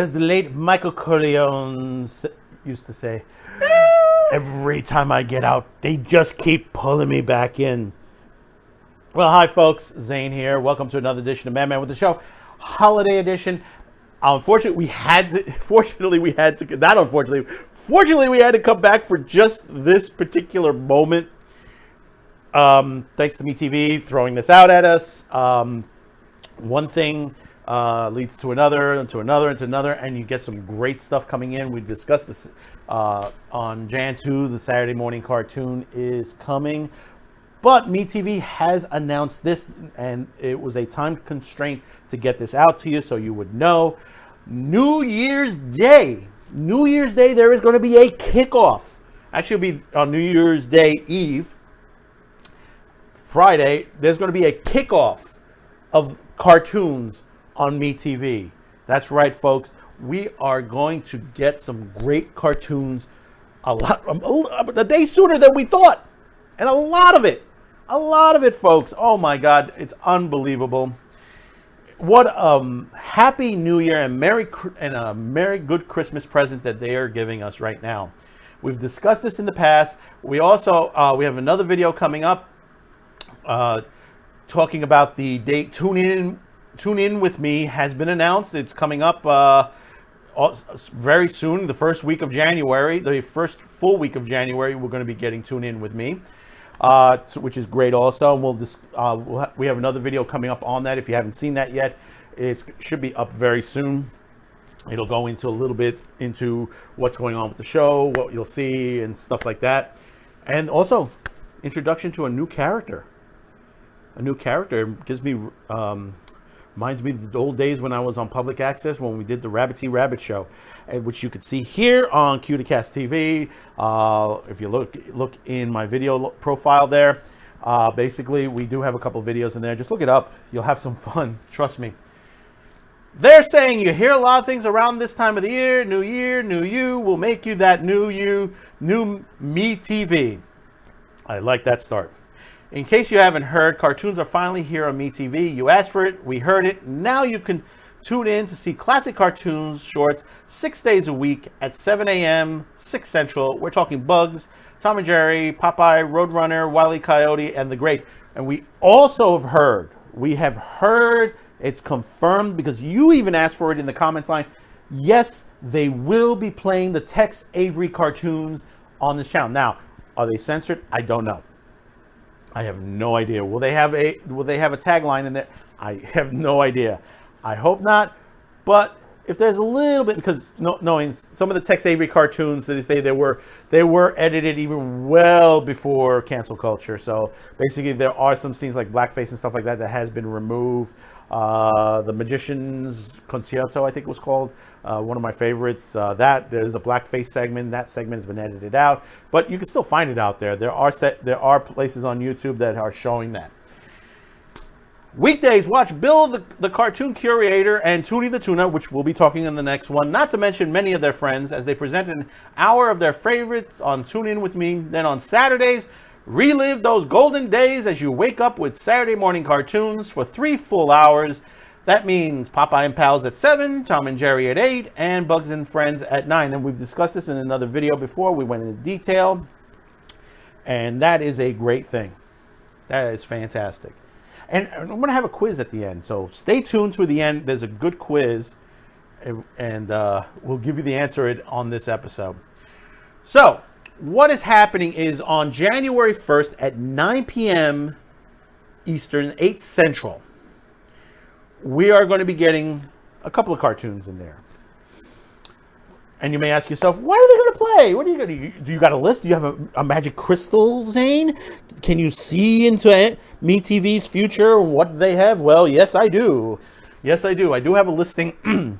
as the late Michael Corleone used to say, every time I get out, they just keep pulling me back in. Well, hi folks, Zane here. Welcome to another edition of Madman with the Show, holiday edition. Fortunately, we had to come back for just this particular moment. Thanks to METV throwing this out at us. One thing leads to another, and to another, and to another, and you get some great stuff coming in. We discussed this on Jan 2, the Saturday morning cartoon is coming. But METV has announced this, and it was a time constraint to get this out to you so you would know. New Year's Day, there is going to be a kickoff. Actually, it'll be on New Year's Day Eve, Friday. There's going to be a kickoff of cartoons on METV. That's right, folks. We are going to get some great cartoons a day sooner than we thought. And a lot of it, folks. Oh my God, it's unbelievable. What happy New Year and a merry good Christmas present that they are giving us right now. We've discussed this in the past. We also we have another video coming up talking about the date. Tune in with me has been announced. It's coming up very soon, the first week of January, the first full week of January. We're going to be getting Tune In with me. Which is great also. And we have another video coming up on that. If you haven't seen that yet, it should be up very soon. It'll go into a little bit into what's going on with the show, what you'll see and stuff like that. And also introduction to a new character. It gives me, reminds me of the old days when I was on public access when we did the Rabbit Show, which you could see here on Q2Cast TV. If you look in my video profile there, basically we do have a couple videos in there. Just look it up. You'll have some fun. Trust me. They're saying you hear a lot of things around this time of the year. New year, new you will make you that new you, new METV. I like that start. In case you haven't heard, cartoons are finally here on METV. You asked for it, we heard it. Now you can tune in to see classic cartoons shorts 6 days a week at 7 a.m., 6 Central. We're talking Bugs, Tom and Jerry, Popeye, Roadrunner, Wile E. Coyote, and the Greats. And we also have heard, it's confirmed because you even asked for it in the comments line. Yes, they will be playing the Tex Avery cartoons on this channel. Now, are they censored? I don't know. I have no idea. Will they have a tagline in there? I have no idea. I hope not. But if there's a little bit, because knowing some of the Tex Avery cartoons, they say they were edited even well before cancel culture. So basically, there are some scenes like blackface and stuff like that has been removed. The Magician's Concierto, I think it was called, one of my favorites. There's a blackface segment. That segment has been edited out, but you can still find it out there. There are places on YouTube that are showing that. Weekdays, watch Bill the Cartoon Curator and Toonie the Tuna, which we'll be talking in the next one, not to mention many of their friends, as they present an hour of their favorites on Tune In With Me. Then on Saturdays, relive those golden days as you wake up with Saturday morning cartoons for 3 full hours. That means Popeye and Pals at 7, Tom and Jerry at 8, and Bugs and Friends at 9. And we've discussed this in another video before. We went into detail, and that is a great thing. That is fantastic. And I'm going to have a quiz at the end, so stay tuned to the end. There's a good quiz, and we'll give you the answer on this episode. So, what is happening is on January 1st at 9 p.m. Eastern, 8 Central, we are going to be getting a couple of cartoons in there. And you may ask yourself, what are they going to play? What are you going to do? You got a list? Do you have a magic crystal, Zane? Can you see into METV's future and what they have? Well, yes, I do. Yes, I do. I do have a listing.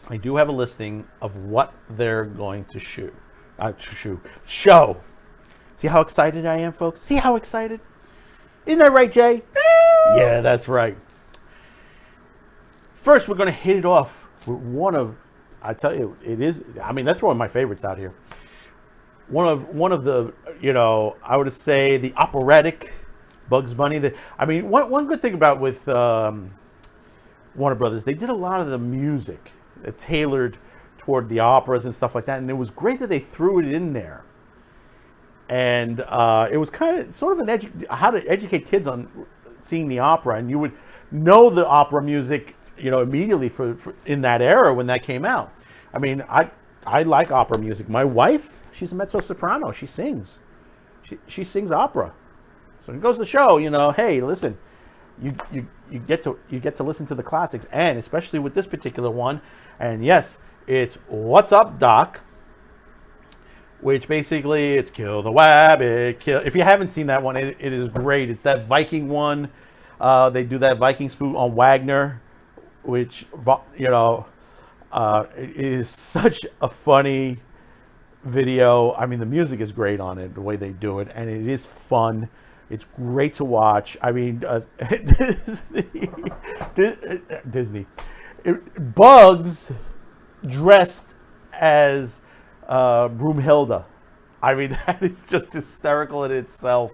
I do have a listing of what they're going to show. See how excited I am, folks? See how excited? Isn't that right, Jay? Yeah, that's right. First, we're going to hit it off with one of, I tell you, it is, I mean, that's one of my favorites out here. One of the, I would say the operatic Bugs Bunny. One good thing about with Warner Brothers, they did a lot of the music. tailored toward the operas and stuff like that. And it was great that they threw it in there. And it was kind of sort of how to educate kids on seeing the opera, and you would know the opera music, immediately for in that era when that came out. I mean, I like opera music. My wife, she's a mezzo soprano. She sings. She sings opera. So it goes to show, hey, listen, you get to listen to the classics, and especially with this particular one. And yes, it's What's Up, Doc, which basically it's kill the wabbit, kill. If you haven't seen that one, it is great. It's that Viking one. They do that Viking spoof on Wagner, which, it is such a funny video. I mean, the music is great on it, the way they do it, and it is fun. It's great to watch. I mean, Disney. Bugs dressed as Broomhilda. I mean, that is just hysterical in itself.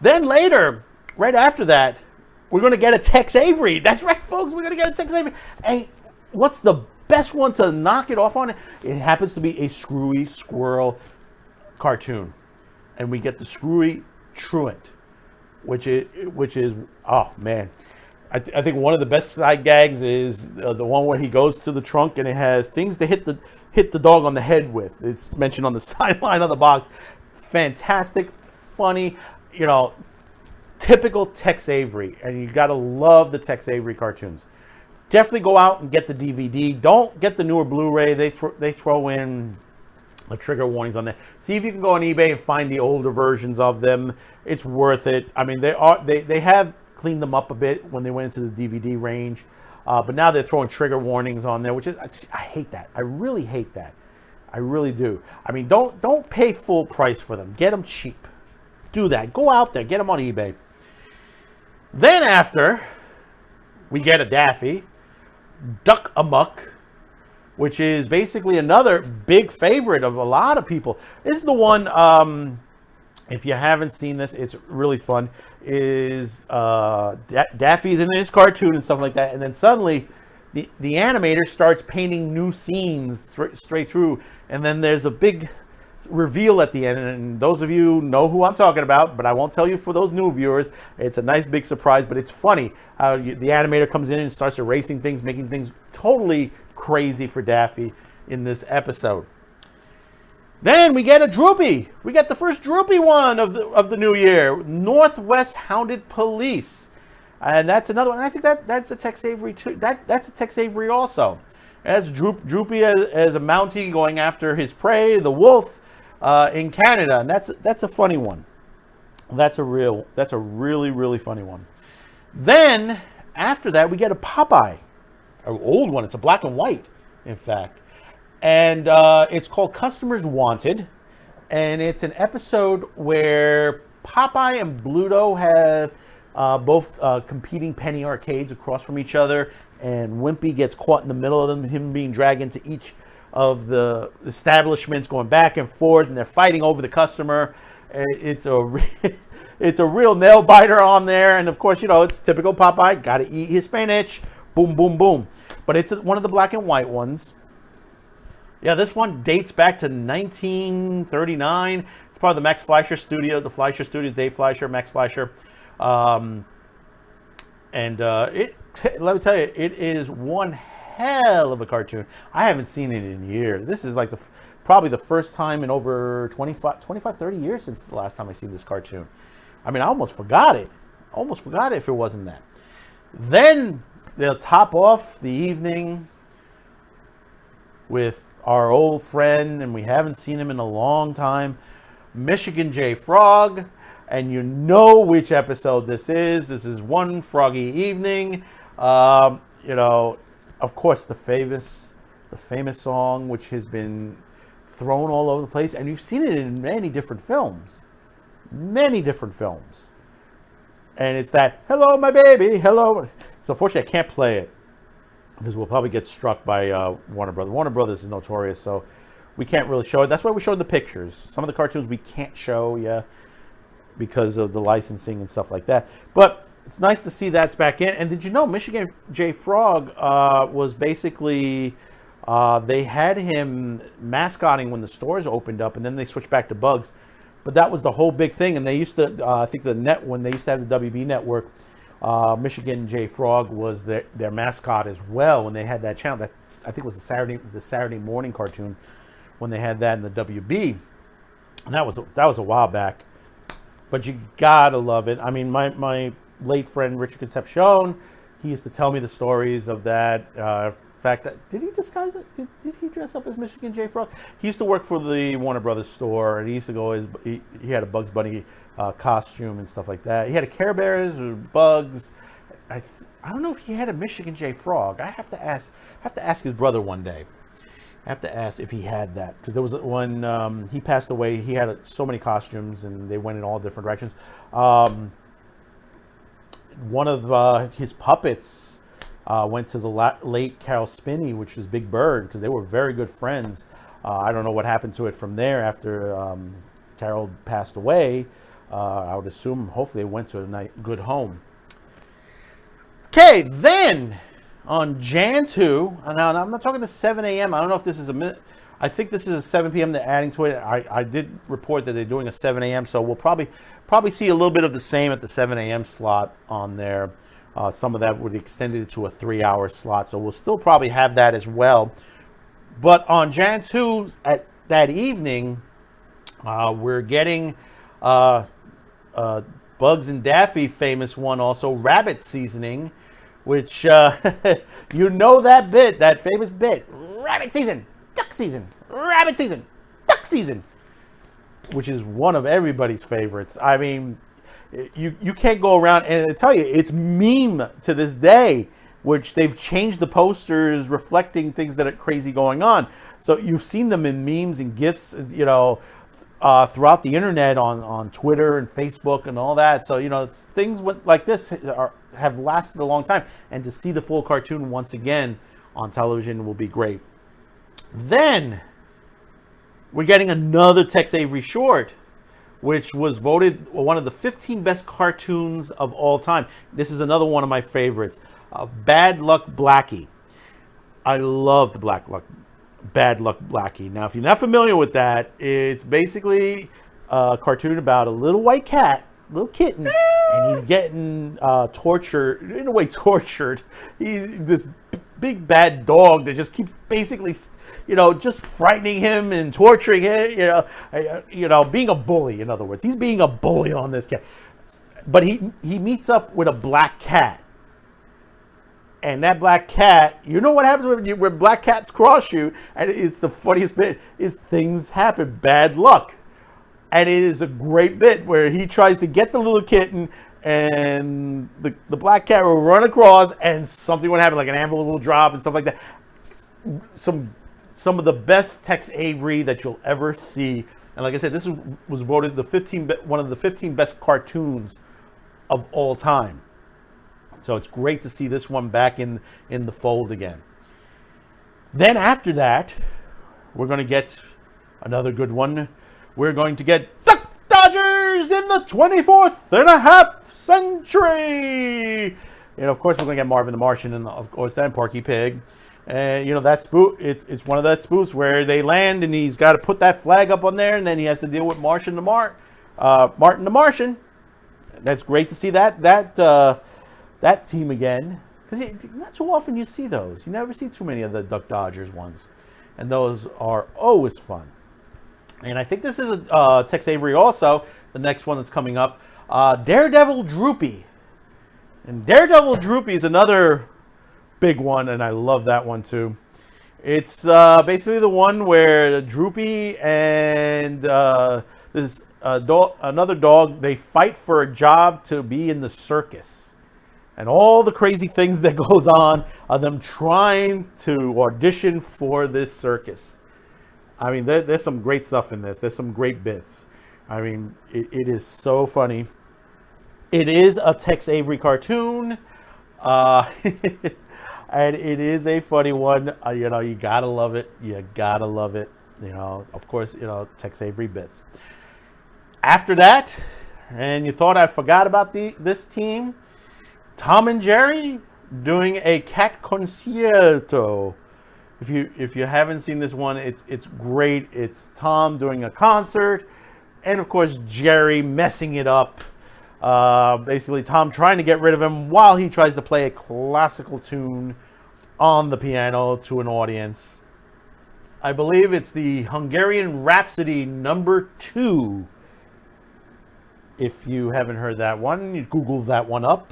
Then later, right after that, we're going to get a Tex Avery. That's right, folks. We're going to get a Tex Avery. And what's the best one to knock it off on? It happens to be a Screwy Squirrel cartoon. And we get the Screwy Truant, which is oh, man. I think one of the best side gags is the one where he goes to the trunk and it has things to hit the dog on the head with. It's mentioned on the sideline of the box. Fantastic, funny, typical Tex Avery. And you got to love the Tex Avery cartoons. Definitely go out and get the DVD. Don't get the newer Blu-ray. They throw in the trigger warnings on there. See if you can go on eBay and find the older versions of them. It's worth it. I mean, they have cleaned them up a bit when they went into the DVD range, but now they're throwing trigger warnings on there, which is I hate that. I really hate that. I really do. I mean, don't pay full price for them. Get them cheap. Do that. Go out there, get them on eBay. Then after, we get a Daffy, Duck Amuck, which is basically another big favorite of a lot of people. This is the one, if you haven't seen this, it's really fun, is Daffy's in his cartoon and stuff like that, and then suddenly the animator starts painting new scenes straight through, and then there's a big reveal at the end, and those of you know who I'm talking about, but I won't tell you for those new viewers. It's a nice big surprise, but it's funny how the animator comes in and starts erasing things, making things totally crazy for Daffy in this episode. Then we get a Droopy. We get the first Droopy one of the new year, Northwest Hounded Police, and that's another one. I think that's a Tex Avery too. That's a Tex Avery also. As Droopy as a Mountie going after his prey, the wolf, in Canada, and that's a funny one. That's a really, really funny one. Then after that, we get a Popeye, an old one. It's a black and white, in fact. And it's called Customers Wanted, and it's an episode where Popeye and Bluto have both competing penny arcades across from each other, and Wimpy gets caught in the middle of them, him being dragged into each of the establishments, going back and forth, and they're fighting over the customer. It's a real nail biter on there, and of course, it's typical Popeye, got to eat his spinach, boom, boom, boom. But it's one of the black and white ones. Yeah, this one dates back to 1939. It's part of the Max Fleischer studio, the Fleischer Studios, Dave Fleischer, Max Fleischer. Let me tell you, it is one hell of a cartoon. I haven't seen it in years. This is like probably the first time in over 25, 30 years since the last time I seen this cartoon. I mean, I almost forgot it. If it wasn't that. Then they'll top off the evening with our old friend, and we haven't seen him in a long time, Michigan J. Frog, and you know which episode this is. This is One Froggy Evening. Of course, the famous song, which has been thrown all over the place, and you've seen it in many different films. And it's that, hello, my baby, hello. So unfortunately, I can't play it, because we'll probably get struck by Warner Brothers. Warner Brothers is notorious, so we can't really show it. That's why we showed the pictures. Some of the cartoons we can't show, because of the licensing and stuff like that. But it's nice to see that's back in. And did you know Michigan J. Frog was basically They had him mascotting when the stores opened up, and then they switched back to Bugs. But that was the whole big thing. And they used to, I think when they used to have the WB network, Michigan J. Frog was their mascot as well when they had that channel. That I think was the Saturday morning cartoon when they had that in the WB. And that was a while back. But you gotta love it. I mean, my late friend Richard Concepcion, he used to tell me the stories of that. In fact, did he disguise it? Did he dress up as Michigan J. Frog? He used to work for the Warner Brothers store, and he used to go he had a Bugs Bunny costume and stuff like that. He had a Care Bears or Bugs. I don't know if he had a Michigan J. Frog. I have to ask his brother one day. I have to ask if he had that, because there was when he passed away, he had so many costumes and they went in all different directions. One of his puppets went to the late Carol Spinney, which was Big Bird, because they were very good friends. I don't know what happened to it from there after Carol passed away. I would assume hopefully it went to a good home. Okay, then on Jan 2, now I'm not talking to 7 a.m. I don't know if this is I think this is a 7 p.m. they're adding to it. I did report that they're doing a 7 a.m. So we'll probably see a little bit of the same at the 7 a.m. slot on there. Some of that would extend it to a 3-hour slot. So we'll still probably have that as well. But on Jan 2 at that evening, we're getting Bugs and Daffy famous one also, rabbit seasoning, which you know that bit, that famous bit, rabbit season, duck season, rabbit season, duck season, which is one of everybody's favorites. I mean, you can't go around, and I tell you, it's meme to this day, which they've changed the posters reflecting things that are crazy going on. So you've seen them in memes and GIFs, you know, throughout the internet on Twitter and Facebook and all that. So, you know, things like this have lasted a long time. And to see the full cartoon once again on television will be great. Then we're getting another Tex Avery short, which was voted one of the 15 best cartoons of all time. This is another one of my favorites. Bad Luck Blackie. I loved Bad Luck Blackie. Now, if you're not familiar with that, it's basically a cartoon about a little white cat, little kitten, and he's getting tortured, in a way tortured. He's this big bad dog that just keeps basically, you know, just frightening him and torturing him, you know, being a bully, in other words. He's being a bully on this cat. But he meets up with a black cat. And that black cat, you know what happens when black cats cross you, and it's the funniest bit, is things happen, bad luck. And it is a great bit where he tries to get the little kitten, and the black cat will run across, and something would happen, like an envelope will drop and stuff like that. Some of the best Tex Avery that you'll ever see. And like I said, this was voted one of the 15 best cartoons of all time. So it's great to see this one back in the fold again. Then after that, we're going to get another good one. We're going to get Duck Dodgers in the 24th and a half century. And of course, we're going to get Marvin the Martian and of course then Porky Pig. And you know that spoof. It's one of that spoofs where they land and he's got to put that flag up on there, and then he has to deal with Martin the Martian. That's great to see that team again, because not too often you see those. You never see too many of the Duck Dodgers ones, and those are always fun. And I think this is a Tex Avery also, the next one that's coming up, Daredevil Droopy. And Daredevil Droopy is another big one, and I love that one too. It's basically the one where Droopy and another dog, they fight for a job to be in the circus. And all the crazy things that goes on are them trying to audition for this circus. I mean, there's some great stuff in this. There's some great bits. I mean, it is so funny. It is a Tex Avery cartoon. And it is a funny one. You know, you gotta love it. You gotta love it. You know, of course, you know, Tex Avery bits. After that, and you thought I forgot about this team, Tom and Jerry doing a cat concerto. If you haven't seen this one, it's great. It's Tom doing a concert, and of course Jerry messing it up. Basically, Tom trying to get rid of him while he tries to play a classical tune on the piano to an audience. I believe it's the Hungarian Rhapsody #2. If you haven't heard that one, you Google that one up,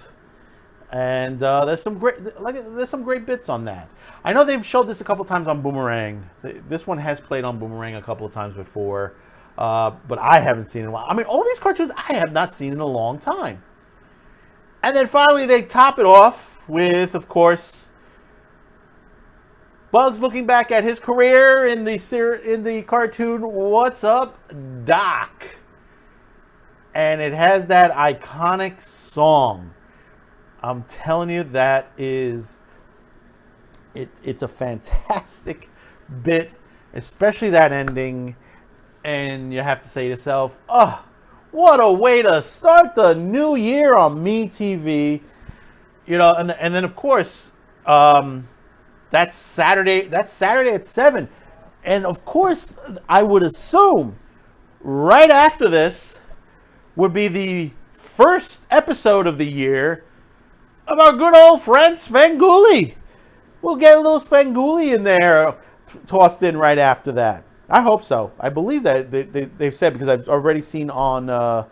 and there's some great bits on that. I know they've showed this a couple times on Boomerang. This one has played on Boomerang a couple of times before, but I haven't seen it in a while. I mean, all these cartoons I have not seen in a long time. And then finally, they top it off with, of course, Bugs looking back at his career in the cartoon What's Up, Doc? And it has that iconic song. I'm telling you, that is it's a fantastic bit, especially that ending. And you have to say to yourself, oh, what a way to start the new year on METV. You know, and then of course, that's Saturday at 7. And of course, I would assume right after this would be the first episode of the year of our good old friend Svengoolie. We'll get a little Svengoolie in there, tossed in right after that. I hope so. I believe that they've said, because I've already seen on the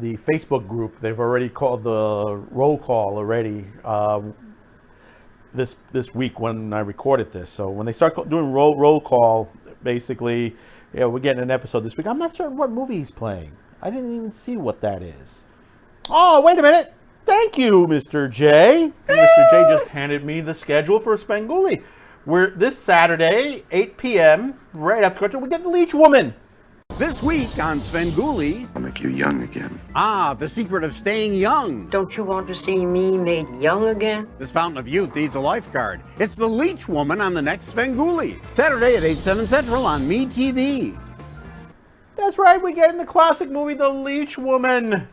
Facebook group, they've already called the roll call already this week when I recorded this. So when they start doing roll call, basically, yeah, we're getting an episode this week. I'm not certain what movie he's playing. I didn't even see what that is. Oh, wait a minute. Thank you, Mr. J. Mr. J just handed me the schedule for Svengoolie. We're this Saturday, 8 p.m., right after cartoon, we get the Leech Woman. This week on Svengoolie. I'll make you young again. Ah, the secret of staying young. Don't you want to see me made young again? This fountain of youth needs a lifeguard. It's the Leech Woman on the next Svengoolie. Saturday at 8/7 Central on METV. That's right, we get in the classic movie, The Leech Woman.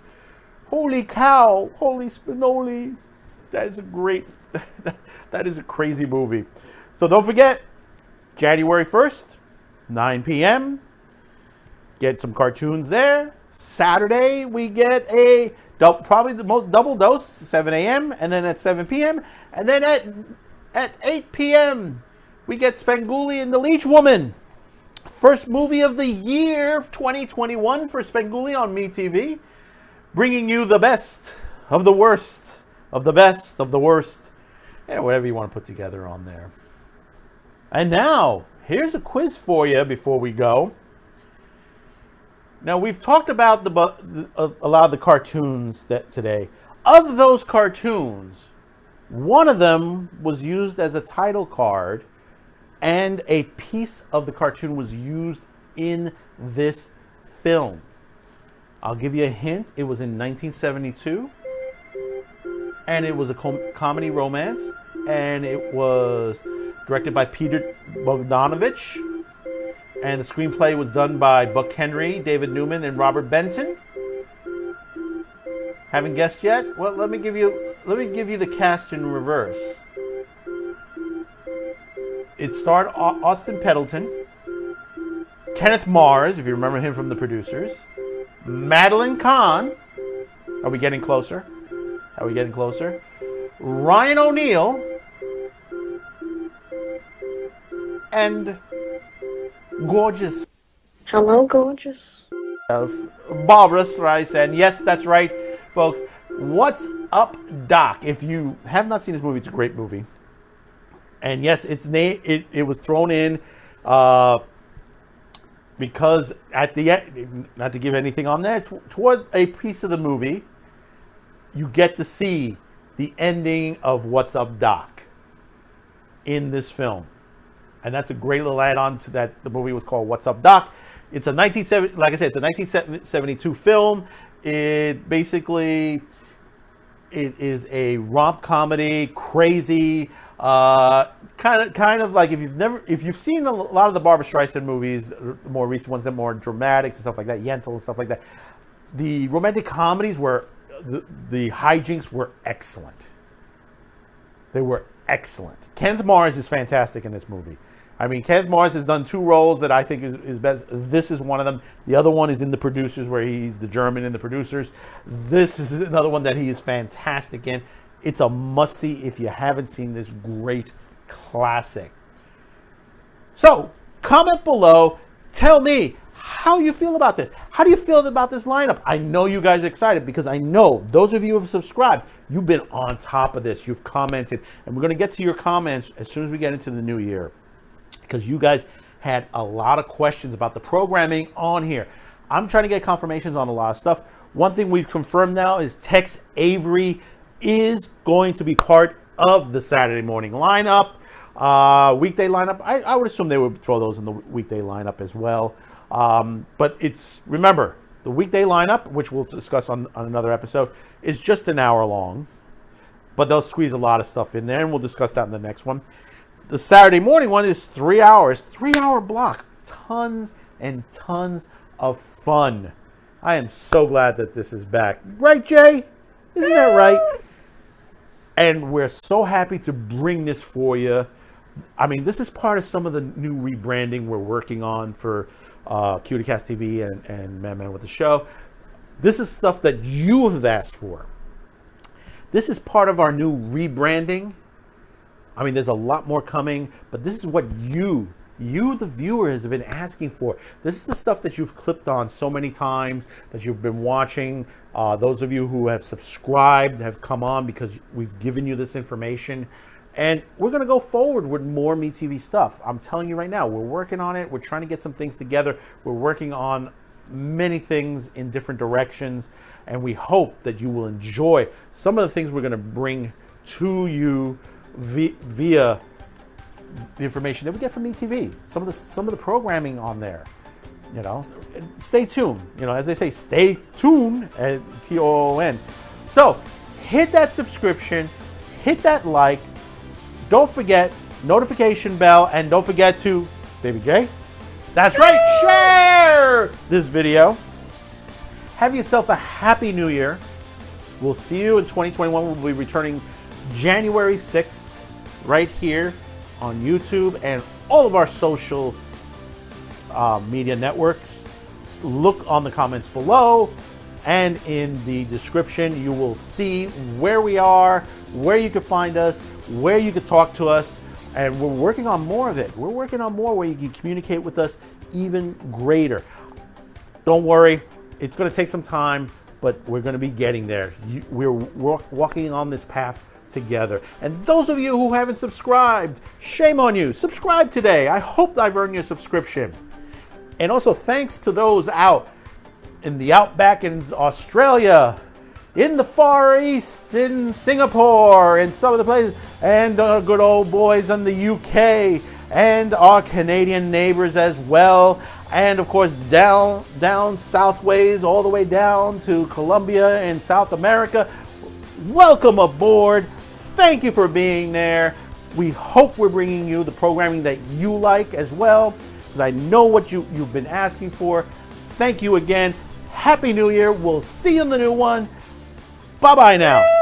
Holy cow, holy spinoli. That is a great, that is a crazy movie. So don't forget, January 1st, 9 p.m., get some cartoons there. Saturday, we get probably the most double dose, 7 a.m., and then at 7 p.m., and then at 8 p.m., we get Svengoolie and the Leech Woman. First movie of the year, 2021, for Svengoolie on METV, bringing you the best of the worst of the best of the worst, and whatever you want to put together on there. And now, here's a quiz for you before we go. Now, we've talked about a lot of the cartoons today. Of those cartoons, one of them was used as a title card, and a piece of the cartoon was used in this film. I'll give you a hint. It was in 1972, and it was a comedy romance, and it was directed by Peter Bogdanovich, and the screenplay was done by Buck Henry, David Newman, and Robert Benson. Haven't guessed yet? Well, let me give you the cast in reverse. It starred Austin Pendleton, Kenneth Mars, if you remember him from The Producers, Madeline Kahn. Are we getting closer? Are we getting closer? Ryan O'Neal, and gorgeous. Hello, gorgeous. Barbara Streisand. Yes, that's right, folks. What's Up, Doc? If you have not seen this movie, it's a great movie. And yes, it was thrown in because at the end, not to give anything on that, toward a piece of the movie, you get to see the ending of What's Up, Doc in this film. And that's a great little add-on to that. The movie was called What's Up, Doc? It's a 1972 film. It is a romp comedy, crazy, kind of like if you've seen a lot of the Barbra Streisand movies, the more recent ones, the more dramatics and stuff like that, Yentl and stuff like that. The romantic comedies were the hijinks were excellent. They were excellent. Kenneth Mars is fantastic in this movie. I mean, Kenneth Mars has done 2 roles that I think is best. This is one of them. The other one is in The Producers, where he's the German in The Producers. This is another one that he is fantastic in. It's a must-see if you haven't seen this great classic. So, comment below. Tell me how you feel about this. How do you feel about this lineup? I know you guys are excited because I know those of you who have subscribed, you've been on top of this. You've commented. And we're going to get to your comments as soon as we get into the new year, because you guys had a lot of questions about the programming on here. I'm trying to get confirmations on a lot of stuff. One thing we've confirmed now is Tex Avery is going to be part of the Saturday morning lineup. Weekday lineup, I would assume they would throw those in the weekday lineup as well. But remember, the weekday lineup, which we'll discuss on another episode, is just an hour long. But they'll squeeze a lot of stuff in there, and we'll discuss that in the next one. The Saturday morning one is 3 hours, 3-hour block. Tons and tons of fun. I am so glad that this is back. Right, Jay? Isn't that right? And we're so happy to bring this for you. I mean, this is part of some of the new rebranding we're working on for CutyCast TV and Man with the Show. This is stuff that you have asked for. This is part of our new rebranding. I mean, there's a lot more coming, but this is what you the viewers, have been asking for. This is the stuff that you've clipped on so many times, that you've been watching. Those of you who have subscribed have come on because we've given you this information. And we're going to go forward with more METV stuff. I'm telling you right now, we're working on it. We're trying to get some things together. We're working on many things in different directions. And we hope that you will enjoy some of the things we're going to bring to you via the information that we get from METV. Some of the programming on there. You know, stay tuned. You know, as they say, stay tuned, TOON. So hit that subscription, hit that like. Don't forget notification bell, and don't forget to, Baby J, that's right, share this video. Have yourself a happy new year. We'll see you in 2021. We'll be returning January 6th right here on YouTube and all of our social media networks. Look on the comments below, and in the description you will see where we are, where you can find us, where you can talk to us, and we're working on more of it. We're working on more where you can communicate with us even greater. Don't worry, it's going to take some time, but we're going to be getting there. We're walking on this path together. And those of you who haven't subscribed, shame on you. Subscribe today. I hope I've earned your subscription. And also thanks to those out in the outback in Australia, in the Far East, in Singapore, in some of the places, and our good old boys in the UK, and our Canadian neighbors as well, and of course down southways, all the way down to Colombia in South America. Welcome aboard. Thank you for being there. We hope we're bringing you the programming that you like as well, because I know what you've been asking for. Thank you again. Happy New Year. We'll see you in the new one. Bye-bye now.